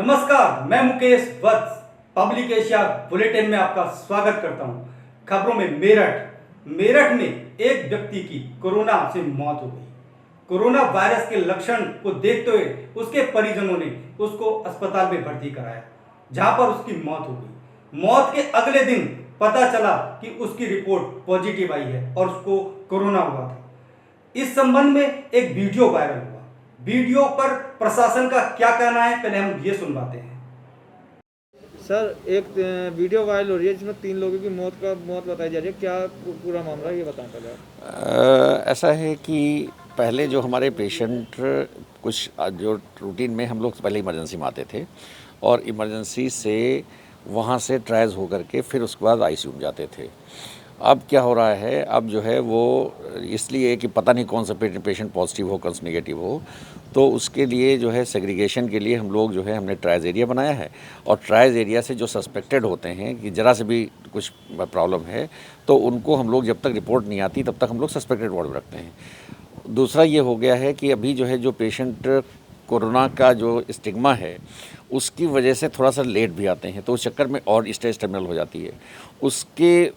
नमस्कार, मैं मुकेश वत्स public Asia bulletin में आपका स्वागत करता हूं। खबरों में मेरठ में एक व्यक्ति की कोरोना से मौत हो गई। कोरोना वायरस के लक्षण को देखते हुए उसके परिजनों ने उसको अस्पताल में भर्ती कराया, जहां पर उसकी मौत हो गई। मौत के अगले दिन पता चला कि उसकी रिपोर्ट पॉजिटिव आई है और उसको कोरोना हुआ था। इस संबंध में एक वीडियो वायरल हुआ। वीडियो पर प्रशासन का क्या कहना है, पहले हम ये सुनवाते हैं। सर, एक वीडियो वायरल हो रही है जिसमें 3 लोगों की मौत बताई जा रही है। क्या पूरा मामला ये बताएं पहले। ऐसा है कि पहले जो हमारे पेशेंट कुछ जो रूटीन में हम लोग पहले इमरजेंसी में आते थे और इमरजेंसी से वहाँ से ट्रायज होकर के फिर उसके बाद आईसीयू में जाते थे। अब क्या हो रहा है, अब जो है वो इसलिए कि पता नहीं कौन सा पेशेंट पॉजिटिव हो कौन सा नेगेटिव हो, तो उसके लिए जो है सेग्रीगेशन के लिए हम लोग जो है हमने ट्रायज एरिया बनाया है और ट्रायज एरिया से जो सस्पेक्टेड होते हैं कि ज़रा से भी कुछ प्रॉब्लम है तो उनको हम लोग जब तक रिपोर्ट नहीं आती तब तक हम लोग सस्पेक्टेड वार्ड में रखते हैं। दूसरा ये हो गया है कि अभी जो है जो पेशेंट कोरोना का जो स्टिग्मा है उसकी वजह से थोड़ा सा लेट भी आते हैं, तो उस चक्कर में और स्टेज टर्मिनल हो जाती है।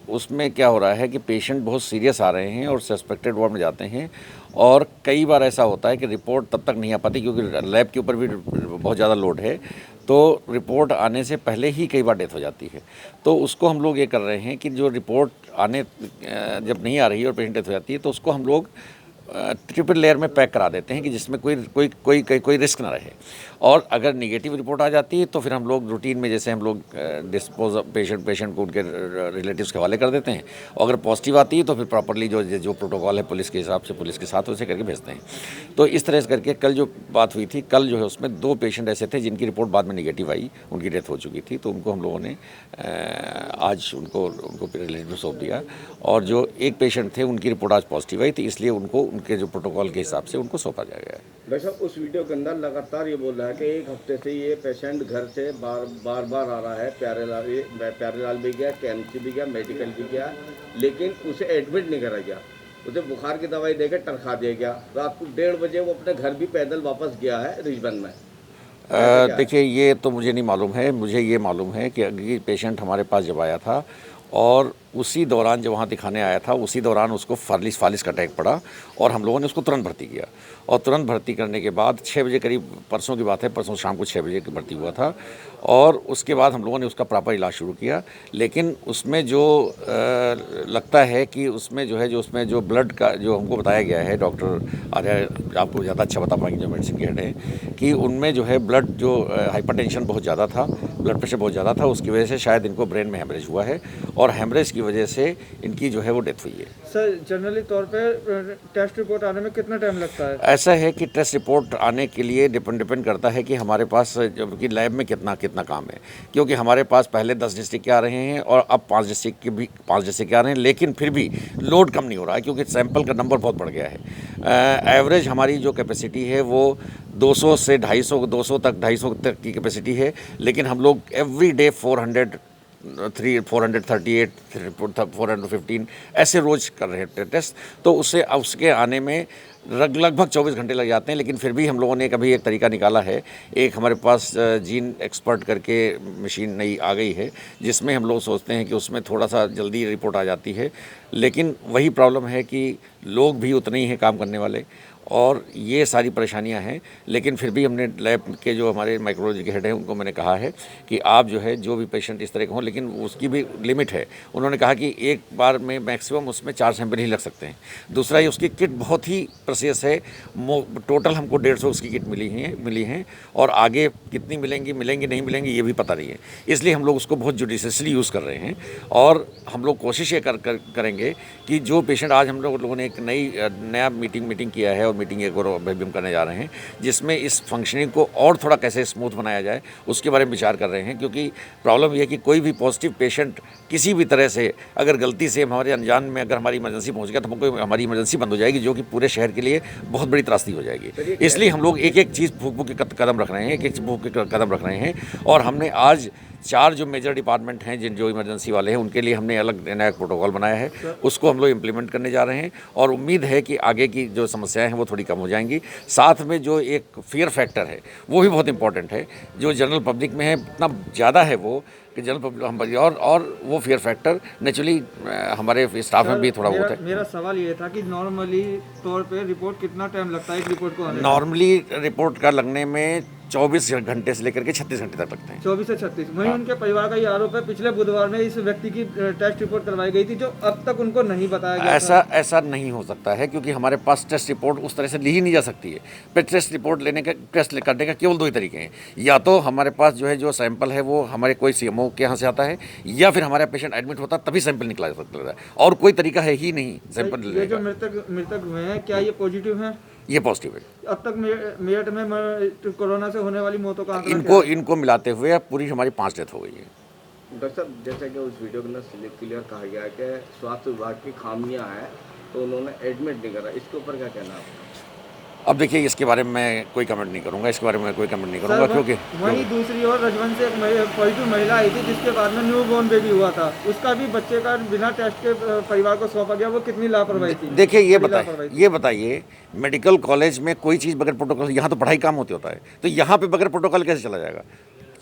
उसमें क्या हो रहा है कि पेशेंट बहुत सीरियस आ रहे हैं और सस्पेक्टेड वार्ड में जाते हैं और कई बार ऐसा होता है कि रिपोर्ट तब तक नहीं आ पाती क्योंकि लैब के ऊपर भी बहुत ज़्यादा लोड है, तो रिपोर्ट आने से पहले ही कई बार डेथ हो जाती है। तो उसको हम लोग ये कर रहे हैं कि जो रिपोर्ट आने जब नहीं आ रही है और पेशेंट डेथ हो जाती है तो उसको हम लोग ट्रिपल लेयर में पैक करा देते हैं कि जिसमें कोई रिस्क ना रहे। और अगर नेगेटिव रिपोर्ट आ जाती है तो फिर हम लोग रूटीन में जैसे हम लोग डिस्पोज पेशेंट को उनके रिलेटिव्स के हवाले कर देते हैं और अगर पॉजिटिव आती है तो फिर प्रॉपरली जो प्रोटोकॉल है पुलिस के हिसाब से पुलिस के साथ उसे करके भेजते हैं। तो इस तरह से करके कल जो बात हुई थी, कल जो है उसमें 2 पेशेंट ऐसे थे जिनकी रिपोर्ट बाद में नेगेटिव आई, उनकी डेथ हो चुकी थी, तो उनको हम लोगों ने आज उनको रिलेटिव सौंप दिया। और जो एक पेशेंट थे उनकी रिपोर्ट आज पॉजिटिव आई थी, इसलिए उनको उनके जो प्रोटोकॉल के हिसाब से उनको सौंपा जाएगा। डॉक्टर साहब, उस वीडियो के अंदर लगातार ये बोल रहा है कि 1 हफ्ते से ये पेशेंट घर से बार आ रहा है। प्यारेलाल भी गया, केएमसी भी गया, मेडिकल भी गया, लेकिन उसे एडमिट नहीं करा गया। उसे बुखार की दवाई देकर टरखा दिया गया। रात को 1:30 बजे वो अपने घर भी पैदल वापस गया है रिजवन में। देखिए, ये तो मुझे नहीं मालूम है। मुझे ये मालूम है कि अभी पेशेंट हमारे पास जब आया था और उसी दौरान जब वहाँ दिखाने आया था उसी दौरान उसको फालिस का अटैक पड़ा और हम लोगों ने उसको तुरंत भर्ती किया। और तुरंत भर्ती करने के बाद 6 बजे करीब, परसों की बात है, परसों शाम को 6 बजे भर्ती हुआ था और उसके बाद हम लोगों ने उसका प्रॉपर इलाज शुरू किया। लेकिन उसमें जो लगता है कि उसमें जो ब्लड का जो हमको बताया गया है, डॉक्टर आर्या आपको ज़्यादा अच्छा बता पाएंगे जो मेडिसिन के हेड हैं, कि उनमें जो है ब्लड जो हाइपरटेंशन बहुत ज़्यादा था, ब्लड प्रेशर बहुत ज़्यादा था, उसकी वजह से शायद इनको ब्रेन में हेमरेज हुआ है और हेमरेज की वजह से इनकी जो है वो डेथ हुई है। सर, जनरली तौर पे टेस्ट रिपोर्ट आने में कितना टाइम लगता है? ऐसा है कि टेस्ट रिपोर्ट आने के लिए डिपेंड करता है कि हमारे पास कि लैब में कितना काम है, क्योंकि हमारे पास पहले 10 डिस्ट्रिक्ट के आ रहे हैं और अब 5 डिस्ट्रिक्ट के आ रहे हैं, लेकिन फिर भी लोड कम नहीं हो रहा है क्योंकि सैंपल का नंबर बहुत बढ़ गया है। एवरेज हमारी जो कैपेसिटी है वो 200 से 250 तक 250 तक की कैपेसिटी है, लेकिन हम लोग एवरी डे 438, 415 ऐसे रोज़ कर रहे हैं टेस्ट। तो उसके आने में लगभग 24 घंटे लग जाते हैं, लेकिन फिर भी हम लोगों ने कभी एक तरीका निकाला है। एक हमारे पास जीन एक्सपर्ट करके मशीन नई आ गई है जिसमें हम लोग सोचते हैं कि उसमें थोड़ा सा जल्दी रिपोर्ट आ जाती है, लेकिन वही प्रॉब्लम है कि लोग भी उतने ही हैं काम करने वाले और ये सारी परेशानियां हैं। लेकिन फिर भी हमने लैब के जो हमारे माइक्रोलॉजी के हेड हैं उनको मैंने कहा है कि आप जो है जो भी पेशेंट इस तरह के हों, लेकिन उसकी भी लिमिट है। उन्होंने कहा कि एक बार में मैक्सिमम उसमें 4 सैंपल ही लग सकते हैं। दूसरा ये उसकी किट बहुत ही प्रेसियस है। टोटल हमको 150 उसकी किट मिली हैं और आगे कितनी मिलेंगी नहीं मिलेंगी ये भी पता नहीं है, इसलिए हम लोग उसको बहुत जुडिशियसली यूज़ कर रहे हैं। और हम लोग कोशिश ये करेंगे कि जो पेशेंट आज हम लोगों ने एक नया मीटिंग किया है, मीटिंग एक और अभी हम करने जा रहे हैं जिसमें इस फंक्शनिंग को और थोड़ा कैसे स्मूथ बनाया जाए उसके बारे में विचार कर रहे हैं। क्योंकि प्रॉब्लम यह है कि कोई भी पॉजिटिव पेशेंट किसी भी तरह से अगर गलती से हमारे अनजान में अगर हमारी इमरजेंसी पहुंच गया तो हमारी इमरजेंसी बंद हो जाएगी, जो कि पूरे शहर के लिए बहुत बड़ी त्रासदी हो जाएगी। इसलिए हम लोग एक चीज़ फूक के कदम रख रहे हैं, एक फूक के कदम रख रहे हैं। और हमने आज 4 जो मेजर डिपार्टमेंट हैं जो इमरजेंसी वाले हैं उनके लिए हमने अलग नया प्रोटोकॉल बनाया है, उसको हम लोग इम्प्लीमेंट करने जा रहे हैं और उम्मीद है कि आगे की जो समस्याएं हैं वो थोड़ी कम हो जाएंगी। साथ में जो एक फियर फैक्टर है वो भी बहुत इंपॉर्टेंट है, जो जनरल पब्लिक में है इतना ज़्यादा है वो कि जनरल पब्लिक और वो फियर फैक्टर नेचुरली हमारे स्टाफ में भी थोड़ा बहुत है। मेरा सवाल ये था कि नॉर्मली तौर पे रिपोर्ट कितना टाइम लगता है एक रिपोर्ट को आने में? नॉर्मली रिपोर्ट का लगने में 24 घंटे से लेकर के 36 घंटे तक लगते हैं। 24 से 36। वहीं उनके परिवार का ये आरोप है पिछले बुधवार में इस व्यक्ति की टेस्ट रिपोर्ट करवाई गई थी जो अब तक उनको नहीं बताया गया था। ऐसा नहीं हो सकता है क्योंकि हमारे पास टेस्ट रिपोर्ट उस तरह से ली ही नहीं जा सकती है। फिर टेस्ट रिपोर्ट टेस्ट करने का केवल 2 ही तरीके हैं, या तो हमारे पास जो सैंपल है वो हमारे कोई सीएमओ के यहाँ से आता है, या फिर हमारा पेशेंट एडमिट होता है तभी सैंपल निकला जा सकता है, और कोई तरीका है ही नहीं सैंपल ये जो मृतक हुए हैं क्या ये पॉजिटिव हैं? ये पॉजिटिव है। अब तक मेरठ में कोरोना से होने वाली मौतों का आंकड़ा इनको मिलाते हुए पूरी हमारी 5 डेथ हो गई है। डॉक्टर साहब, जैसा कि उस वीडियो के अंदर क्लियर कहा गया है कि स्वास्थ्य विभाग की खामियां हैं तो उन्होंने एडमिट नहीं करा, इसके ऊपर क्या कहना है आपका? अब देखिए इसके बारे में मैं कोई कमेंट नहीं करूंगा, इसके बारे में कोई कमेंट नहीं करूंगा क्योंकि वहीं दूसरी ओर रजवन से एक पॉजिटिव महिला आई थी जिसके बाद में न्यू बॉर्न बेबी हुआ था, उसका भी बच्चे का बिना टेस्ट के परिवार को सौंपा गया। वो कितनी लापरवाही थी? देखिए ये बताइए मेडिकल कॉलेज में कोई चीज़ बगैर प्रोटोकॉल, यहाँ तो पढ़ाई काम होती होता है, तो यहाँ पे बगैर प्रोटोकॉल कैसे चला जाएगा?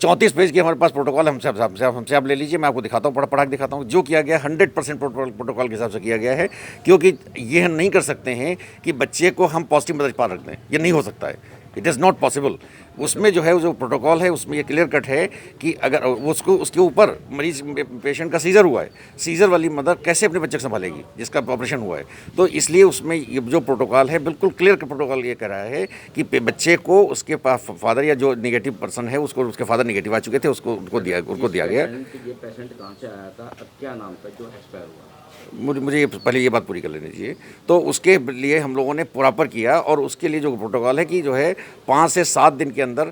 34 पेज की हमारे पास प्रोटोकॉल हमसे आप ले लीजिए, मैं आपको दिखाता हूँ, पढ़ा के दिखाता हूँ। जो किया गया 100% प्रोटोकॉल के हिसाब से किया गया है, क्योंकि ये हम नहीं कर सकते हैं कि बच्चे को हम पॉजिटिव मदद पा रख दें, ये नहीं हो सकता है, इट इज़ नॉट पॉसिबल। उसमें जो प्रोटोकॉल है उसमें ये क्लियर कट है कि अगर उसके ऊपर मरीज पेशेंट का सीजर हुआ है, सीजर वाली मदर कैसे अपने बच्चे को संभालेगी जिसका ऑपरेशन हुआ है, तो इसलिए उसमें ये जो प्रोटोकॉल है बिल्कुल क्लियर प्रोटोकॉल ये कह रहा है कि बच्चे को उसके फादर या जो नेगेटिव पर्सन है उसको, उसके फादर नेगेटिव आ चुके थे, उनको दिया गया। ये पेशेंट कहाँ से आया था, अब क्या नाम था जो एक्सपायर हुआ? मुझे पहले ये बात पूरी कर लेनी चाहिए। तो उसके लिए हम लोगों ने प्रॉपर किया और उसके लिए जो प्रोटोकॉल है कि जो है 5 से 7 दिन के अंदर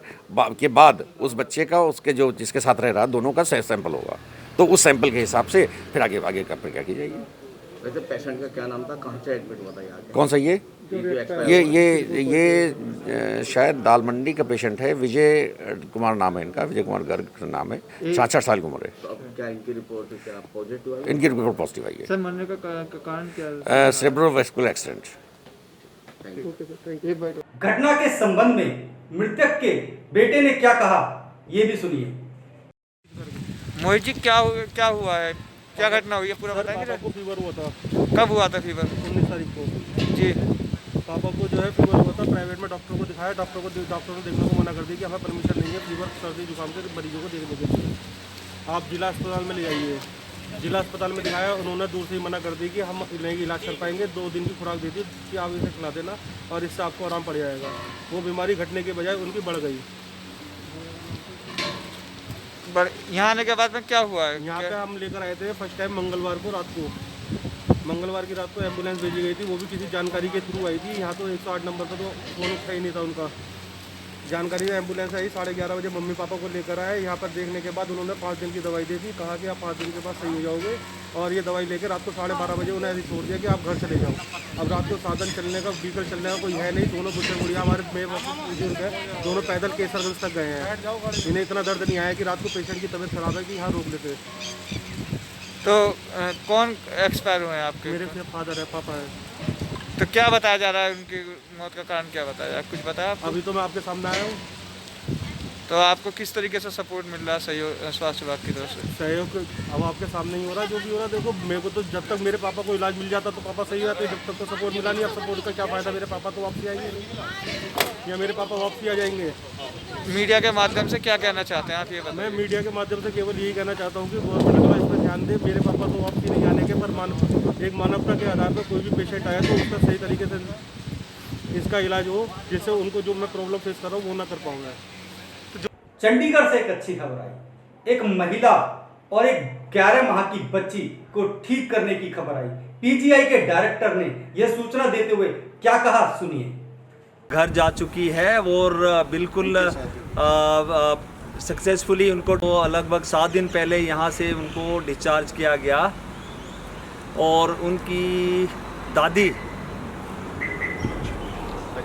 के बाद उस बच्चे का उसके जिसके साथ रह रहा दोनों का सैंपल होगा, तो उस सैंपल के हिसाब से फिर आगे का प्रक्रिया की जाएगी। वैसे पेशेंट का क्या नाम था, कहाँ से एडमिट हुआ था? यहाँ कौन सा ये शायद दाल मंडी का पेशेंट है, विजय कुमार नाम है इनका, विजय कुमार गर्ग नाम है, 66 साल की उम्र है। तो अब क्या इनकी रिपोर्ट क्या पॉजिटिव आई? इनकी रिपोर्ट पॉजिटिव आई है। सर मरने का कारण क्या है? Cerebrovascular accident. घटना के संबंध में मृतक के बेटे ने क्या कहा ये भी सुनिए। मोहित जी क्या हुआ है, क्या घटना हुई है पूरा बताएंगे? पापा को फीवर हुआ था कब हुआ था फीवर? 19 तारीख को। जी पापा को जो है फीवर हुआ था, प्राइवेट में डॉक्टर को दिखाया, डॉक्टर ने देखने को मना कर दिया कि हमें परमिशन नहीं है फीवर सर्दी जुकाम के मरीजों को देखने के लिए, आप जिला अस्पताल में ले जाइए। जिला अस्पताल में दिखाया, उन्होंने दूर से ही मना कर दी कि हम नहीं इलाज कर पाएंगे, 2 दिन की खुराक दी थी कि आप इसे खिला देना और इससे आपको आराम पड़ जाएगा। वो बीमारी घटने के बजाय उनकी बढ़ गई। यहाँ आने के बाद में क्या हुआ है? यहाँ पे हम लेकर आए थे फर्स्ट टाइम मंगलवार को रात को, मंगलवार की रात को एम्बुलेंस भेजी गई थी, वो भी किसी जानकारी के थ्रू आई थी। यहाँ तो 108 नंबर पर तो फोन उठा ही नहीं था उनका। जानकारी में एम्बुलेंस आई, 11:30 बजे मम्मी पापा को लेकर आए। यहाँ पर देखने के बाद उन्होंने 5 दिन की दवाई दे दी, कहा कि आप 5 दिन के बाद सही हो जाओगे, और ये दवाई लेकर रात को 12:30 बजे उन्हें ऐसे छोड़ दिया कि आप घर चले जाओ। अब रात को साधन चलने का, व्हीकल चलने का कोई है नहीं। दोनों बुढ़े बुढ़िया हमारे मेरे बुजुर्ग है, दोनों पैदल केसरगंज तक गए हैं। इन्हें इतना दर्द नहीं आया कि रात को पेशेंट की तबीयत खराब है कि यहाँ रोक लेते। तो कौन एक्सपायर हुए हैं आपके? मेरे फादर है, पापा है। तो क्या बताया जा रहा है, उनकी मौत का कारण क्या बताया, आप कुछ बताया आपको? अभी तो मैं आपके सामने आया हूँ। तो आपको किस तरीके से सपोर्ट मिल रहा है सहयोग स्वास्थ्य विभाग की तरफ से? सहयोग अब आपके सामने ही हो रहा है, जो भी हो रहा है। देखो मेरे को तो जब तक मेरे पापा को इलाज मिल जाता तो पापा सही रहते, जब तक तो सपोर्ट मिला नहीं। अब सपोर्ट का क्या फ़ायदा, मेरे पापा तो वापसी आएंगे नहीं, या मेरे पापा वापसी आ जाएंगे। मीडिया के माध्यम से क्या कहना चाहते हैं आप, ये बताएं? मैं मीडिया के माध्यम से केवल यही कहना चाहता हूँ कि गवर्नमेंट को इस पर ध्यान दे। मेरे पापा तो वापसी नहीं आने के, पर एक मानवता के आधार पर कोई भी पेशेंट आया तो उसका सही तरीके से इसका इलाज हो, जिससे उनको जो मैं प्रॉब्लम फेस कर रहा हूँ वो ना कर पाऊँगा। चंडीगढ़ से एक अच्छी खबर आई। एक महिला और एक 11 माह की बच्ची को ठीक करने की खबर आई। पीजीआई के डायरेक्टर ने यह सूचना देते हुए क्या कहा सुनिए। घर जा चुकी है और बिल्कुल सक्सेसफुली उनको लगभग 7 दिन पहले यहाँ से उनको डिस्चार्ज किया गया, और उनकी दादी,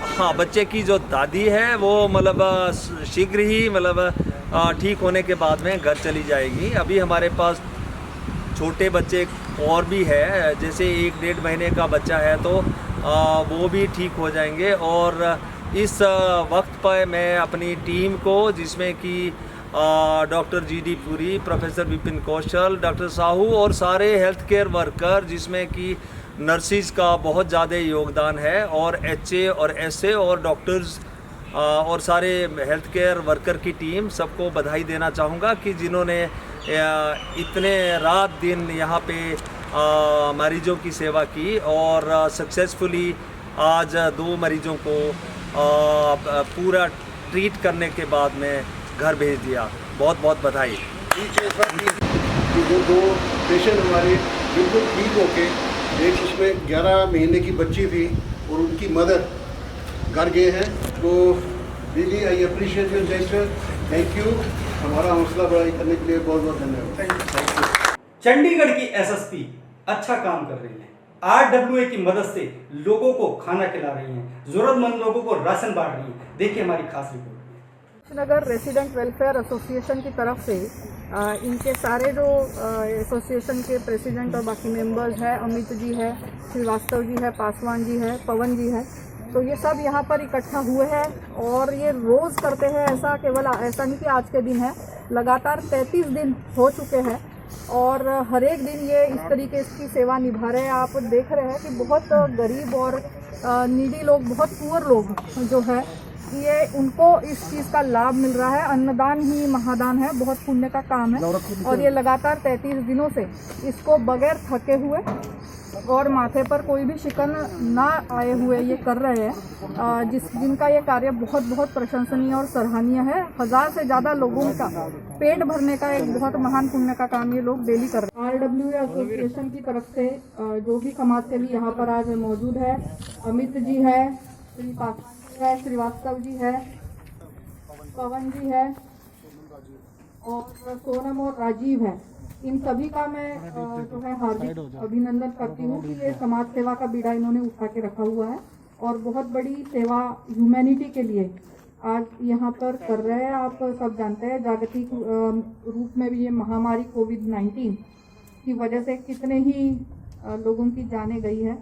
हाँ बच्चे की जो दादी है वो मतलब शीघ्र ही मतलब ठीक होने के बाद में घर चली जाएगी। अभी हमारे पास छोटे बच्चे और भी है, जैसे 1-1.5 महीने का बच्चा है तो वो भी ठीक हो जाएंगे। और इस वक्त पर मैं अपनी टीम को, जिसमें कि doctor G D. Puri, professor Vipin Kaushal, doctor Sahu और सारे हेल्थ केयर वर्कर, जिसमें कि नर्सिस का बहुत ज़्यादा योगदान है, और HA और SA और डॉक्टर्स और सारे हेल्थ केयर वर्कर की टीम, सबको बधाई देना चाहूँगा कि जिन्होंने इतने रात दिन यहाँ पे मरीजों की सेवा की और सक्सेसफुली आज 2 मरीजों को पूरा ट्रीट करने के बाद में घर भेज दिया। बहुत बहुत बधाई। कि जो 2 पेशेंट हमारे बिल्कुल ठीक होके, एक उसमें 11 महीने की बच्ची थी और उनकी मदर घर गए हैं, तो really I appreciate your gesture, thank you. हमारा हौसला बढ़ाई करने के लिए बहुत बहुत धन्यवाद। चंडीगढ़ की SSP अच्छा काम कर रही है। RWA की मदद से लोगों को खाना खिला रही हैं, जरूरतमंद लोगों को राशन बांट रही हैं। देखिए हमारी खास रिपोर्ट। नगर रेसिडेंट वेलफेयर एसोसिएशन की तरफ से इनके सारे जो एसोसिएशन के प्रेसिडेंट और बाकी मेंबर्स हैं, अमित जी है, श्रीवास्तव जी है, पासवान जी है, पवन जी है, तो ये सब यहाँ पर इकट्ठा हुए हैं और ये रोज़ करते हैं। ऐसा केवल ऐसा नहीं कि आज के दिन है, लगातार 33 दिन हो चुके हैं और हर एक दिन ये इस तरीके की सेवा निभा रहे हैं। आप देख रहे हैं कि बहुत गरीब और नीडी लोग, बहुत पुअर लोग जो है, ये उनको इस चीज़ का लाभ मिल रहा है। अन्नदान ही महादान है, बहुत पुण्य का काम है और ये लगातार 33 दिनों से इसको बगैर थके हुए और माथे पर कोई भी शिकन ना आए हुए ये कर रहे हैं, जिनका ये कार्य बहुत बहुत प्रशंसनीय और सराहनीय है। 1000 से ज़्यादा लोगों का पेट भरने का एक बहुत महान पुण्य का काम ये लोग डेली कर रहे हैं। RWA एसोसिएशन की तरफ से जो भी समाज सेवी यहाँ पर आज मौजूद है, अमित जी है, श्रीवास्तव जी है, पवन जी है और सोनम और राजीव है। इन सभी का मैं जो है हार्दिक अभिनंदन करती हूँ कि ये समाज सेवा का बीड़ा इन्होंने उठा के रखा हुआ है और बहुत बड़ी सेवा ह्यूमैनिटी के लिए आज यहाँ पर कर रहे हैं। आप सब जानते हैं जागतिक रूप में भी ये महामारी कोविड-19 की वजह से कितने ही लोगों की जानें गई है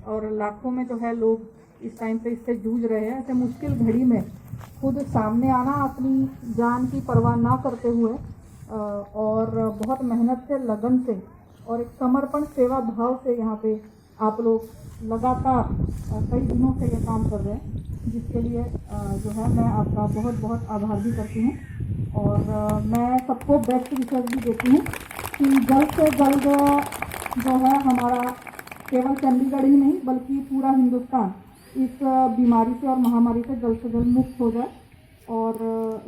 और लाखों में जो है लोग इस टाइम पे इससे जूझ रहे हैं। ऐसे मुश्किल घड़ी में खुद सामने आना, अपनी जान की परवाह ना करते हुए और बहुत मेहनत से, लगन से और एक समर्पण सेवा भाव से यहाँ पे आप लोग लगातार कई दिनों से ये काम कर रहे हैं, जिसके लिए जो है मैं आपका बहुत बहुत आभार भी करती हूँ और मैं सबको बेस्ट विशेष भी देती हूँ कि जल्द से जल्द जो है हमारा केवल चंडीगढ़ ही नहीं बल्कि पूरा हिंदुस्तान इस बीमारी से और महामारी से जल्द मुक्त हो जाए और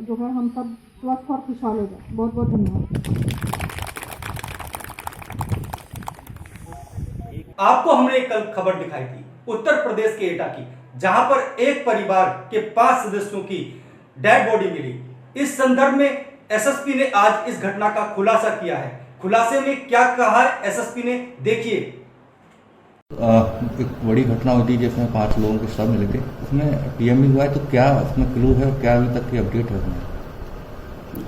जो है हम सब स्वस्थ और खुशहाल हो जाए। बहुत बहुत धन्यवाद। आपको हमने कल खबर दिखाई थी उत्तर प्रदेश के एटा की, जहां पर एक परिवार के 5 सदस्यों की डेड बॉडी मिली। इस संदर्भ में एसएसपी ने आज इस घटना का खुलासा किया है। खुलासे में क्या कहा है एसएसपी ने, देखिए। एक बड़ी घटना हुई थी जिसमें 5 लोगों के शव मिले थे, उसमें पीएमई हुआ है, तो क्या उसमें क्लू है और क्या अभी तक की अपडेट है उसमें?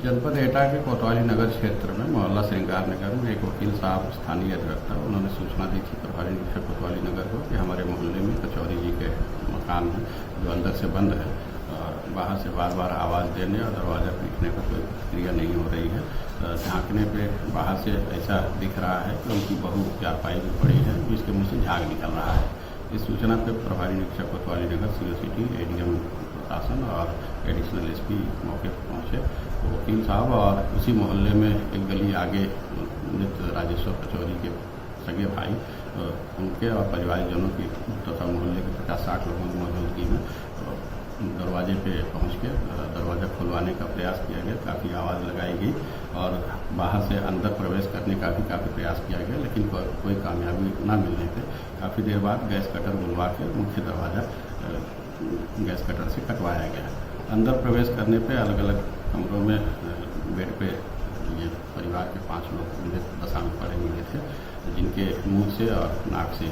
जनपद एटा के कोतवाली नगर क्षेत्र में मोहल्ला श्रृंगार नगर में एक वकील साहब स्थानीय अधिवक्ता, उन्होंने सूचना दी थी प्रभारी निरीक्षक कोतवाली नगर को कि हमारे मोहल्ले में कचौरी जी के मकान है जो अंदर से बंद है और बाहर से बार बार आवाज़ देने और दरवाज़ा पीटने का कोई क्रिया नहीं हो रही है। झांकने पे बाहर से ऐसा दिख रहा है कि उनकी बहू चारपाई में पड़ी है, जिसके मुँह से झाग निकल रहा है। इस सूचना पे प्रभारी निरीक्षक कोतवाली नगर COCT, ADM प्रशासन और एडिशनल SP मौके पर पहुँचे। तो वकील साहब और उसी मोहल्ले में एक गली आगे मृत राजेश्वर कचौरी के सगे भाई, उनके और परिवारजनों की तथा मोहल्ले के 50-60 लोगों की मौजूदगी में दरवाजे पे पहुंच के दरवाज़ा खुलवाने का प्रयास किया गया। काफ़ी आवाज़ लगाई गई और बाहर से अंदर प्रवेश करने का भी काफ़ी प्रयास किया गया, लेकिन कोई कामयाबी ना मिलने पे काफ़ी देर बाद गैस कटर बुलवा के मुख्य दरवाज़ा गैस कटर से कटवाया गया। अंदर प्रवेश करने पे अलग अलग कमरों में बेड पे ये परिवार के 5 लोग मृत दशा में पड़े मिले थे, जिनके मुंह से और नाक से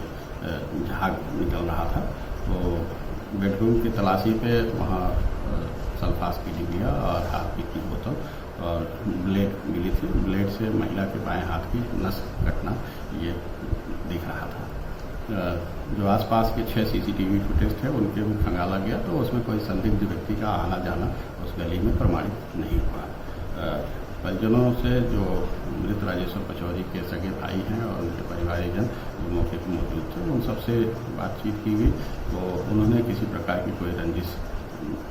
झाग निकल रहा था। तो बेडरूम की तलाशी पे वहाँ सल्फास की डिबिया और हार्पिक की बोतल और ब्लेड मिली थी। ब्लेड से महिला के बाएं हाथ की नस कटना ये दिख रहा था। जो आसपास के 6 CCTV फुटेज थे उनके भी खंगाला गया तो उसमें कोई संदिग्ध व्यक्ति का आना जाना उस गली में प्रमाणित नहीं हुआ। परिजनों से जो मृत राजेश्वर पचौरी के सगे भाई हैं और उनके परिवारजन जो मौके पर मौजूद थे उन सबसे बातचीत की गई तो उन्होंने किसी प्रकार की कोई रंजिश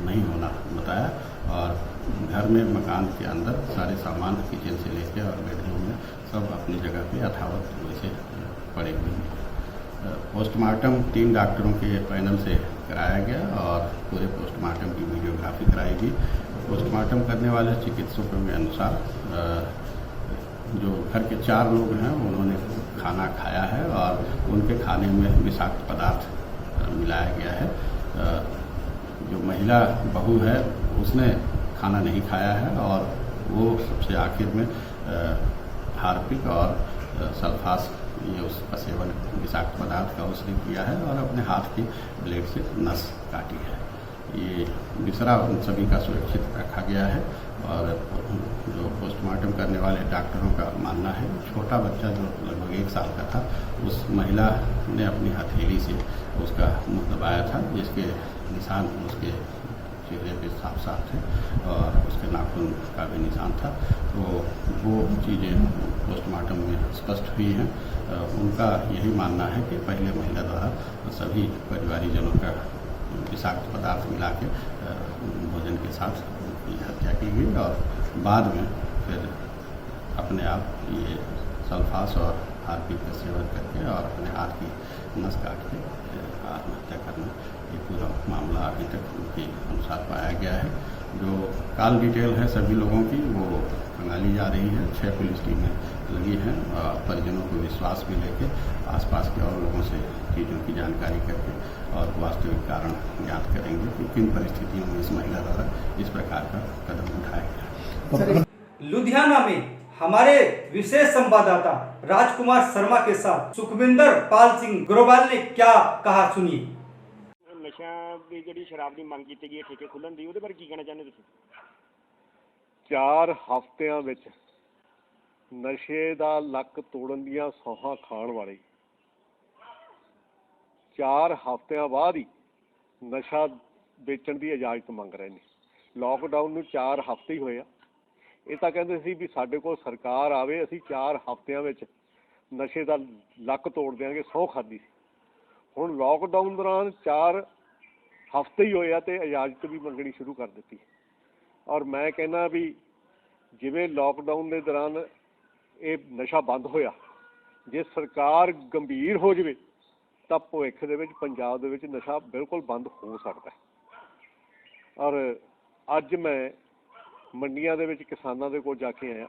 नहीं होना बताया और घर में मकान के अंदर सारे सामान किचन से लेकर और बेडरूम में सब अपनी जगह पे यथावत वैसे पड़े हुए हैं। पोस्टमार्टम 3 डॉक्टरों के पैनल से कराया गया और पूरे पोस्टमार्टम की वीडियोग्राफी कराई गई। पोस्टमार्टम करने वाले चिकित्सकों के अनुसार जो घर के 4 लोग हैं उन्होंने खाना खाया है और उनके खाने में विषाक्त पदार्थ मिलाया गया है। जो महिला बहू है उसने खाना नहीं खाया है और वो सबसे आखिर में हार्पिक और सल्फास ये उसका सेवन विषाक्त पदार्थ का उसने किया है और अपने हाथ की ब्लेड से नस काटी है। ये बिसरा उन सभी का सुरक्षित रखा गया है और जो पोस्टमार्टम करने वाले डॉक्टरों का मानना है छोटा बच्चा जो लगभग 1 साल का था उस महिला ने अपनी हथेली से उसका मुंह दबाया था जिसके निशान उसके चेहरे पे साफ साफ थे और उसके नाखून का भी निशान था। तो वो चीज़ें पोस्टमार्टम में स्पष्ट हुई हैं। उनका यही मानना है कि पहले महिला द्वारा सभी परिवारीजनों का विषाक्त पदार्थ मिला के भोजन के साथ उनकी हत्या की गई और बाद में फिर अपने आप ये सल्फास और हार्पिक का सेवन करके और अपने हाथ की नस काट के आत्महत्या करना ये पूरा मामला अभी तक उनके अनुसार पाया गया है। जो कॉल डिटेल है सभी लोगों की वो खंगाली जा रही है। 6 पुलिस टीमें लगी हैं और परिजनों को विश्वास में लेके आसपास के और लोगों से चीज़ों की जानकारी करके और वास्तविक कारण ज्ञात करेंगे कि किन परिस्थितियों में इस महिला द्वारा इस प्रकार का कदम उठाया गया। लुधियाना में हमारे विशेष संवाददाता राजकुमार शर्मा के साथ सुखविंदर पाल सिंह ग्रोवाल ने क्या कहा सुनिए। नशा ਦੀ ਜਿਹੜੀ ਸ਼ਰਾਬ ਦੀ ਮੰਗ ਕੀਤੀ ਗਈ ਹੈ ਠੇਕੇ ਖੁੱਲਣ ਦੀ ਉਹਦੇ ਬਾਰੇ ਕੀ ਕਹਿਣਾ ਚਾਹੁੰਦੇ ਤੁਸੀਂ? 4 ਹਫ਼ਤਿਆਂ ਵਿੱਚ ਨਸ਼ੇ ਦਾ ਲੱਕ ਤੋੜਨ ਦੀਆਂ ਸੌਹਾਂ ਖਾਣ ਵਾਲੇ 4 ਹਫ਼ਤਿਆਂ ਬਾਅਦ ਹੀ ਨਸ਼ਾ ਵੇਚਣ ਦੀ ਇਜਾਜ਼ਤ ਮੰਗ ਰਹੇ ਨੇ। ਲੋਕਡਾਊਨ ਨੂੰ 4 ਹਫ਼ਤੇ ਹੀ ਹੋਏ ਆ। ਇਹ ਤਾਂ ਕਹਿੰਦੇ ਸੀ ਵੀ ਸਾਡੇ ਕੋਲ ਸਰਕਾਰ ਆਵੇ ਅਸੀਂ 4 ਹਫ਼ਤਿਆਂ ਵਿੱਚ ਨਸ਼ੇ ਦਾ ਲੱਕ ਤੋੜ ਦਿਆਂਗੇ, ਸਹੁੰ ਖਾਧੀ ਸੀ। ਹੁਣ ਲੋਕਡਾਊਨ ਦੌਰਾਨ 4 ਹਫ਼ਤੇ ਹੀ ਹੋਏ ਆ ਤੇ ਇਜਾਜ਼ਤ ਵੀ ਮੰਗਣੀ ਸ਼ੁਰੂ ਕਰ ਦਿੱਤੀ। ਔਰ ਮੈਂ ਕਹਿੰਦਾ ਵੀ ਜਿਵੇਂ ਲੋਕਡਾਊਨ ਦੇ ਦੌਰਾਨ ਇਹ ਨਸ਼ਾ ਬੰਦ ਹੋਇਆ, ਜੇ ਸਰਕਾਰ ਗੰਭੀਰ ਹੋ ਜਾਵੇ ਤਾਂ ਭਵਿੱਖ ਦੇ ਵਿੱਚ ਪੰਜਾਬ ਦੇ ਵਿੱਚ ਨਸ਼ਾ ਬਿਲਕੁਲ ਬੰਦ ਹੋ ਸਕਦਾ ਹੈ। ਔਰ ਅੱਜ ਮੈਂ ਮੰਡੀਆਂ ਦੇ ਵਿੱਚ ਕਿਸਾਨਾਂ ਦੇ ਕੋਲ ਜਾ ਕੇ ਆਇਆ।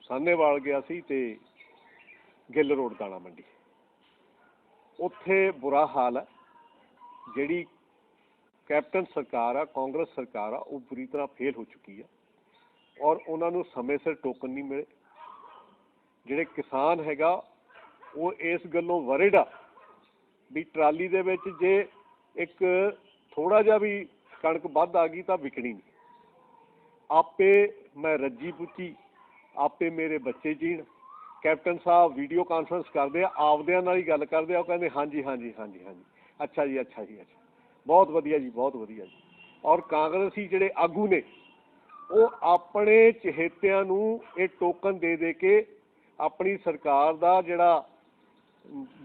ਸਾਹਨੇਵਾਲ ਗਿਆ ਸੀ ਤੇ ਗਿੱਲ ਰੋਡ ਦਾਣਾ ਮੰਡੀ, ਉੱਥੇ ਬੁਰਾ ਹਾਲ ਹੈ। ਜਿਹੜੀ ਕੈਪਟਨ ਸਰਕਾਰ ਆ, ਕਾਂਗਰਸ ਸਰਕਾਰ ਆ, ਉਹ ਬੁਰੀ ਤਰ੍ਹਾਂ ਫੇਲ ਹੋ ਚੁੱਕੀ ਆ ਔਰ ਉਹਨਾਂ ਨੂੰ ਸਮੇਂ ਸਿਰ ਟੋਕਨ ਨਹੀਂ ਮਿਲੇ। ਜਿਹੜੇ ਕਿਸਾਨ ਹੈਗਾ ਉਹ ਇਸ ਗੱਲੋਂ ਵਰਿਡ ਆ ਵੀ ਟਰਾਲੀ ਦੇ ਵਿੱਚ ਜੇ ਇੱਕ ਥੋੜ੍ਹਾ ਜਿਹਾ ਵੀ ਕਣਕ ਵੱਧ ਆ ਗਈ ਤਾਂ ਵਿਕਣੀ ਨਹੀਂ। ਆਪੇ ਮੈਂ ਰੱਜੀ ਪੁੱਛੀ, ਆਪੇ ਮੇਰੇ ਬੱਚੇ ਜੀਣ। ਕੈਪਟਨ ਸਾਹਿਬ ਵੀਡੀਓ ਕਾਨਫਰੰਸ ਕਰਦੇ ਆ, ਆਪਦਿਆਂ ਨਾਲ ਹੀ ਗੱਲ ਕਰਦੇ ਆ, ਉਹ ਕਹਿੰਦੇ ਹਾਂਜੀ ਹਾਂਜੀ ਹਾਂਜੀ ਹਾਂਜੀ ਅੱਛਾ ਜੀ ਅੱਛਾ ਜੀ ਅੱਛਾ, ਬਹੁਤ ਵਧੀਆ ਜੀ ਬਹੁਤ ਵਧੀਆ ਜੀ। ਔਰ ਕਾਂਗਰਸੀ ਜਿਹੜੇ ਆਗੂ ਨੇ ਉਹ ਆਪਣੇ ਚਹੇਤਿਆਂ ਨੂੰ ਇਹ ਟੋਕਨ ਦੇ ਦੇ ਕੇ ਆਪਣੀ ਸਰਕਾਰ ਦਾ ਜਿਹੜਾ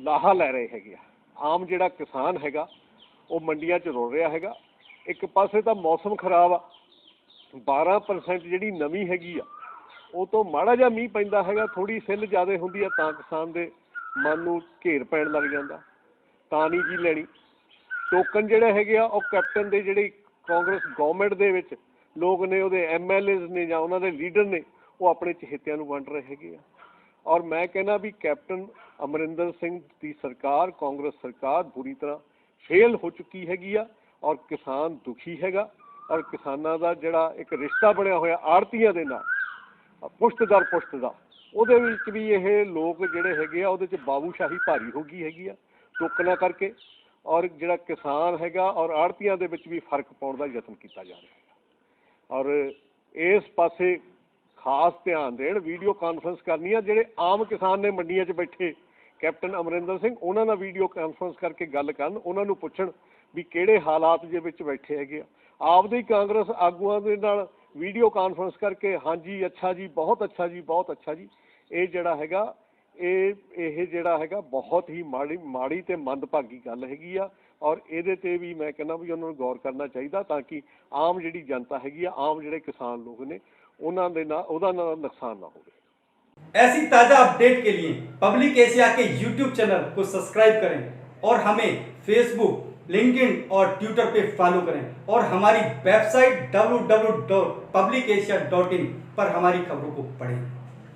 ਲਾਹਾ ਲੈ ਰਹੇ ਹੈਗੇ ਆ। ਆਮ ਜਿਹੜਾ ਕਿਸਾਨ ਹੈਗਾ ਉਹ ਮੰਡੀਆਂ 'ਚ ਰੁਲ ਰਿਹਾ ਹੈਗਾ। ਇੱਕ ਪਾਸੇ ਤਾਂ ਮੌਸਮ ਖਰਾਬ ਆ, 12% ਜਿਹੜੀ ਨਮੀ ਹੈਗੀ ਆ ਉਹ ਤੋਂ ਮਾੜਾ ਜਿਹਾ ਮੀਂਹ ਪੈਂਦਾ ਹੈਗਾ, ਥੋੜ੍ਹੀ ਸਿੱਲ ਜ਼ਿਆਦਾ ਹੁੰਦੀ ਆ ਤਾਂ ਕਿਸਾਨ ਦੇ ਮਨ ਨੂੰ ਘੇਰ ਪੈਣ ਲੱਗ ਜਾਂਦਾ, ਤਾਂ ਨਹੀਂ ਜੀ ਲੈਣੀ। ਟੋਕਨ ਜਿਹੜੇ ਹੈਗੇ ਆ ਉਹ ਕੈਪਟਨ ਦੇ ਜਿਹੜੇ ਕਾਂਗਰਸ ਗੌਰਮੈਂਟ ਦੇ ਵਿੱਚ ਲੋਕ ਨੇ, ਉਹਦੇ MLAs ਨੇ ਜਾਂ ਉਹਨਾਂ ਦੇ ਲੀਡਰ ਨੇ, ਉਹ ਆਪਣੇ ਚਹੇਤਿਆਂ ਨੂੰ ਵੰਡ ਰਹੇ ਹੈਗੇ ਆ। ਔਰ ਮੈਂ ਕਹਿੰਦਾ ਵੀ ਕੈਪਟਨ ਅਮਰਿੰਦਰ ਸਿੰਘ ਦੀ ਸਰਕਾਰ, ਕਾਂਗਰਸ ਸਰਕਾਰ ਬੁਰੀ ਤਰ੍ਹਾਂ ਫੇਲ ਹੋ ਚੁੱਕੀ ਹੈਗੀ ਆ ਔਰ ਕਿਸਾਨ ਦੁਖੀ ਹੈਗਾ। ਔਰ ਕਿਸਾਨਾਂ ਦਾ ਜਿਹੜਾ ਇੱਕ ਰਿਸ਼ਤਾ ਬਣਿਆ ਹੋਇਆ ਆੜ੍ਹਤੀਆਂ ਦੇ ਨਾਲ, ਪੁਸ਼ਤ ਦਰ ਪੁਸ਼ਤ ਦਾ, ਉਹਦੇ ਵਿੱਚ ਵੀ ਇਹ ਲੋਕ ਜਿਹੜੇ ਹੈਗੇ ਆ ਉਹਦੇ 'ਚ ਬਾਬੂਸ਼ਾਹੀ ਭਾਰੀ ਹੋ ਗਈ ਹੈਗੀ ਆ ਟੋਕਨਾਂ ਕਰਕੇ। ਔਰ ਜਿਹੜਾ ਕਿਸਾਨ ਹੈਗਾ ਔਰ ਆੜ੍ਹਤੀਆਂ ਦੇ ਵਿੱਚ ਵੀ ਫਰਕ ਪਾਉਣ ਦਾ ਯਤਨ ਕੀਤਾ ਜਾ ਰਿਹਾ ਹੈ। ਔਰ ਇਸ ਪਾਸੇ ਖਾਸ ਧਿਆਨ ਦੇਣ। ਵੀਡੀਓ ਕਾਨਫਰੰਸ ਕਰਨੀ ਆ, ਜਿਹੜੇ ਆਮ ਕਿਸਾਨ ਨੇ ਮੰਡੀਆਂ 'ਚ ਬੈਠੇ ਕੈਪਟਨ ਅਮਰਿੰਦਰ ਸਿੰਘ, ਉਹਨਾਂ ਨਾਲ ਵੀਡੀਓ ਕਾਨਫਰੰਸ ਕਰਕੇ ਗੱਲ ਕਰਨ, ਉਹਨਾਂ ਨੂੰ ਪੁੱਛਣ ਵੀ ਕਿਹੜੇ ਹਾਲਾਤ ਦੇ ਵਿੱਚ ਬੈਠੇ ਹੈਗੇ ਆ। ਆਪਦੇ ਹੀ ਕਾਂਗਰਸ ਆਗੂਆਂ ਦੇ ਨਾਲ ਵੀਡੀਓ ਕਾਨਫਰੰਸ ਕਰਕੇ ਹਾਂਜੀ ਅੱਛਾ ਜੀ, ਬਹੁਤ ਅੱਛਾ ਜੀ, ਬਹੁਤ ਅੱਛਾ ਜੀ, ਇਹ ਜਿਹੜਾ ਹੈਗਾ ਇਹ ਜਿਹੜਾ ਹੈਗਾ ਬਹੁਤ ਹੀ ਮਾੜੀ ਤੇ ਮੰਦਭਾਗੀ ਗੱਲ ਹੈਗੀ ਆ। ਔਰ ਇਹਦੇ ਤੇ ਵੀ ਮੈਂ ਕਹਿੰਦਾ ਵੀ ਉਹਨਾਂ ਨੂੰ ਗੌਰ ਕਰਨਾ ਚਾਹੀਦਾ, ਤਾਂ ਕਿ ਆਮ ਜਿਹੜੀ ਜਨਤਾ ਹੈਗੀ ਆ, ਆਮ ਜਿਹੜੇ किसान लोग ने ਉਹਨਾਂ ਦੇ ਨਾਲ ਉਹਦਾ ਨੁਕਸਾਨ ਨਾ ਹੋਵੇ। ऐसी ताज़ा अपडेट के लिए पब्लिक एशिया के YouTube चैनल को सब्सक्राइब करें और हमें Facebook, लिंक्डइन और ट्विटर पे फॉलो करें और हमारी वेबसाइट www.publicasia.in पर हमारी खबरों को पढ़ें।